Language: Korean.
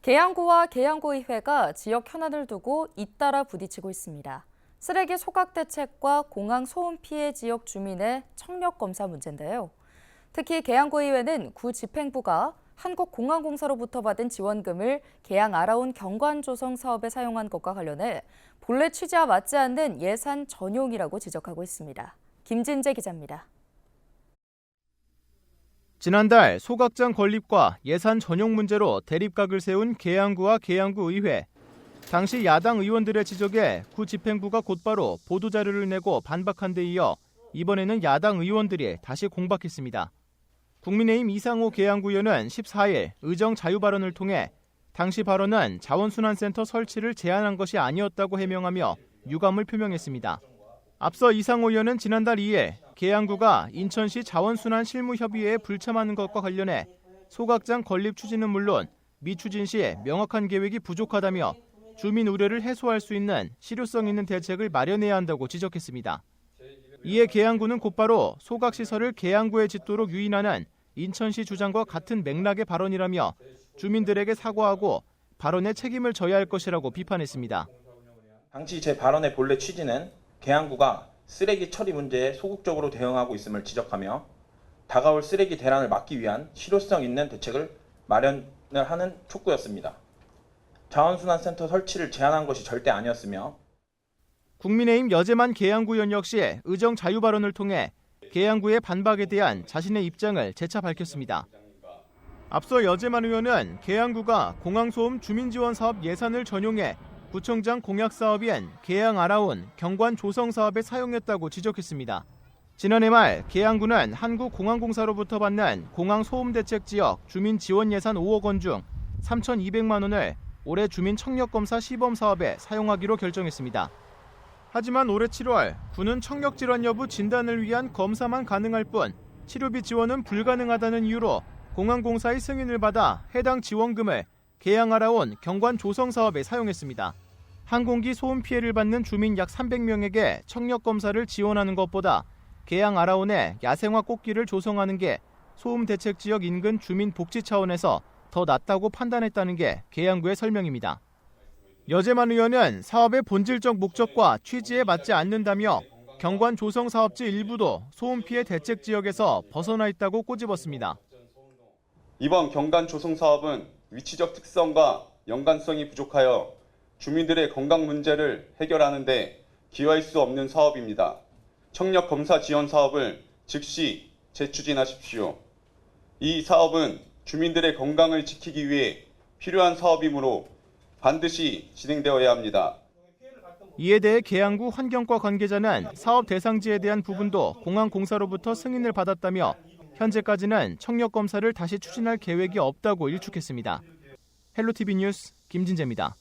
계양구와 계양구의회가 지역 현안을 두고 잇따라 부딪히고 있습니다. 쓰레기 소각 대책과 공항 소음 피해 지역 주민의 청력 검사 문제인데요. 특히 계양구의회는 구 집행부가 한국공항공사로부터 받은 지원금을 계양 아라온 경관 조성 사업에 사용한 것과 관련해 본래 취지와 맞지 않는 예산 전용이라고 지적하고 있습니다. 김진재 기자입니다. 지난달 소각장 건립과 예산 전용 문제로 대립각을 세운 계양구와 계양구의회. 당시 야당 의원들의 지적에 구 집행부가 곧바로 보도자료를 내고 반박한 데 이어 이번에는 야당 의원들이 다시 공박했습니다. 국민의힘 이상호 계양구의원은 14일 의정 자유 발언을 통해 당시 발언은 자원순환센터 설치를 제안한 것이 아니었다고 해명하며 유감을 표명했습니다. 앞서 이상호 의원은 지난달 2일 계양구가 인천시 자원순환 실무협의회에 불참하는 것과 관련해 소각장 건립 추진은 물론 미추진 시 명확한 계획이 부족하다며 주민 우려를 해소할 수 있는 실효성 있는 대책을 마련해야 한다고 지적했습니다. 이에 계양구는 곧바로 소각시설을 계양구에 짓도록 유인하는 인천시 주장과 같은 맥락의 발언이라며 주민들에게 사과하고 발언에 책임을 져야 할 것이라고 비판했습니다. 당시 제 발언의 본래 취지는 계양구가 쓰레기 처리 문제에 소극적으로 대응하고 있음을 지적하며 다가올 쓰레기 대란을 막기 위한 실효성 있는 대책을 마련을 하는 촉구였습니다. 자원순환센터 설치를 제안한 것이 절대 아니었으며 국민의힘 여재만 계양구 의원 역시 의정 자유 발언을 통해 계양구의 반박에 대한 자신의 입장을 재차 밝혔습니다. 앞서 여재만 의원은 계양구가 공항소음 주민지원 사업 예산을 전용해 구청장 공약 사업인 계양 아라온 경관 조성 사업에 사용했다고 지적했습니다. 지난해 말 계양구는 한국공항공사로부터 받는 공항 소음 대책 지역 주민 지원 예산 5억 원 중 3,200만 원을 올해 주민 청력 검사 시범 사업에 사용하기로 결정했습니다. 하지만 올해 7월 구는 청력 질환 여부 진단을 위한 검사만 가능할 뿐 치료비 지원은 불가능하다는 이유로 공항공사의 승인을 받아 해당 지원금을 계양 아라온 경관 조성 사업에 사용했습니다. 항공기 소음 피해를 받는 주민 약 300명에게 청력 검사를 지원하는 것보다 계양 아라온에 야생화 꽃길을 조성하는 게 소음 대책 지역 인근 주민 복지 차원에서 더 낫다고 판단했다는 게 계양구의 설명입니다. 여재만 의원은 사업의 본질적 목적과 취지에 맞지 않는다며 경관 조성 사업지 일부도 소음 피해 대책 지역에서 벗어나 있다고 꼬집었습니다. 이번 경관 조성 사업은 위치적 특성과 연관성이 부족하여 주민들의 건강 문제를 해결하는 데 기여할 수 없는 사업입니다. 청력 검사 지원 사업을 즉시 재추진하십시오. 이 사업은 주민들의 건강을 지키기 위해 필요한 사업이므로 반드시 진행되어야 합니다. 이에 대해 계양구 환경과 관계자는 사업 대상지에 대한 부분도 공항공사로부터 승인을 받았다며 현재까지는 청력 검사를 다시 추진할 계획이 없다고 일축했습니다. 헬로티비 뉴스 김진재입니다.